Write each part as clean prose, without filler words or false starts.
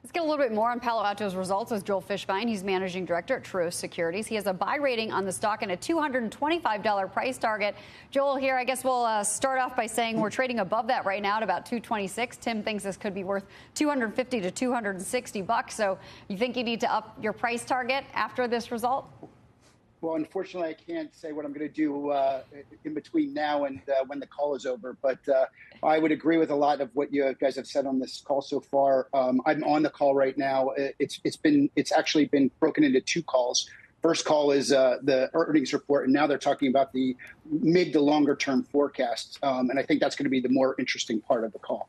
Let's get a little bit more on Palo Alto's results with Joel Fishbein. He's managing director at Truist Securities. He has a buy rating on the stock and a $225 price target. Joel, here, I guess we'll start off by saying we're trading above that right now at about $226. Tim thinks this could be worth $250 to $260. So you think you need to up your price target after this result? Well, unfortunately, I can't say what I'm going to do in between now and when the call is over. But I would agree with a lot of what you guys have said on this call so far. I'm on the call right now. It's actually been broken into two calls. First call is the earnings report, and now they're talking about the mid to longer term forecasts. And I think that's going to be the more interesting part of the call.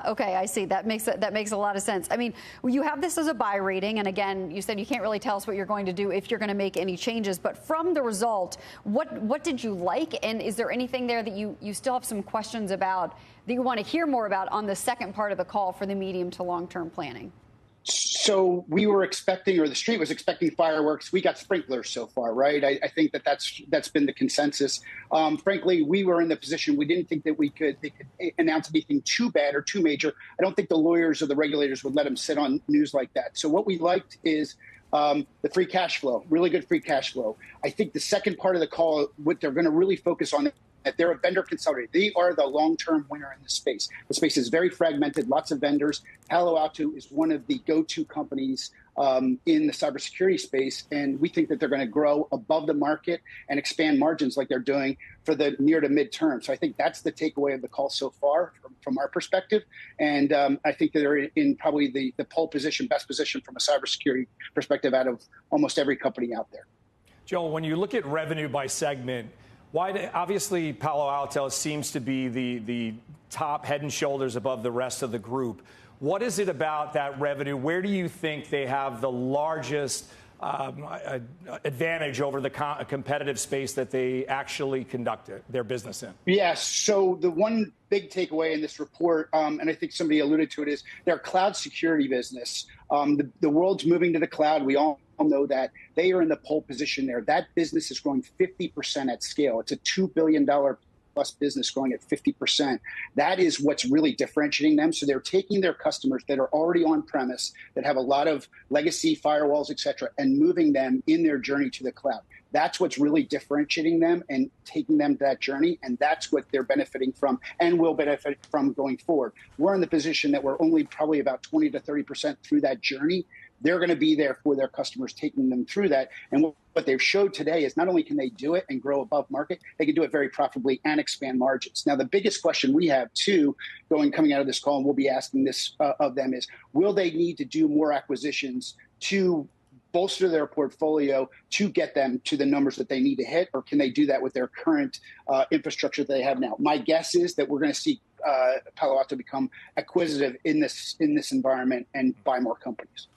Okay, I see. That makes a lot of sense. I mean, you have this as a buy rating, and again, you said you can't really tell us what you're going to do if you're going to make any changes. But from the result, what did you like, and is there anything there that you still have some questions about that you want to hear more about on the second part of the call for the medium to long term planning? So we were expecting, or the street was expecting fireworks. We got sprinklers so far, right? I think that's been the consensus. Frankly, we were in the position we didn't think that they could announce anything too bad or too major. I don't think the lawyers or the regulators would let them sit on news like that. So what we liked is the free cash flow, really good free cash flow. I think the second part of the call, what they're going to really focus on, that they're a vendor consolidator. They are the long-term winner in this space. The space is very fragmented, lots of vendors. Palo Alto is one of the go-to companies in the cybersecurity space, and we think that they're going to grow above the market and expand margins like they're doing for the near to mid-term. So I think that's the takeaway of the call so far from our perspective. And I think that they're in probably the pole position, best position from a cybersecurity perspective out of almost every company out there. Joel, when you look at revenue by segment, obviously Palo Alto seems to be the top head and shoulders above the rest of the group. What is it about that revenue? Where do you think they have the largest advantage over the competitive space that they actually conduct their business in? Yes. So the one big takeaway in this report, and I think somebody alluded to it, is their cloud security business. The world's moving to the cloud. We all know that. They are in the pole position there. That business is growing 50% at scale. It's a $2 billion plus business growing at 50%. That is what's really differentiating them. So they're taking their customers that are already on premise, that have a lot of legacy firewalls, et cetera, and moving them in their journey to the cloud. That's what's really differentiating them and taking them that journey. And that's what they're benefiting from and will benefit from going forward. We're in the position that we're only probably about 20 to 30% through that journey. They're going to be there for their customers, taking them through that. And what they've showed today is not only can they do it and grow above market, they can do it very profitably and expand margins. Now, the biggest question we have, too, coming out of this call, and we'll be asking this of them, is will they need to do more acquisitions to bolster their portfolio to get them to the numbers that they need to hit, or can they do that with their current infrastructure that they have now? My guess is that we're going to see Palo Alto become acquisitive in this environment and buy more companies.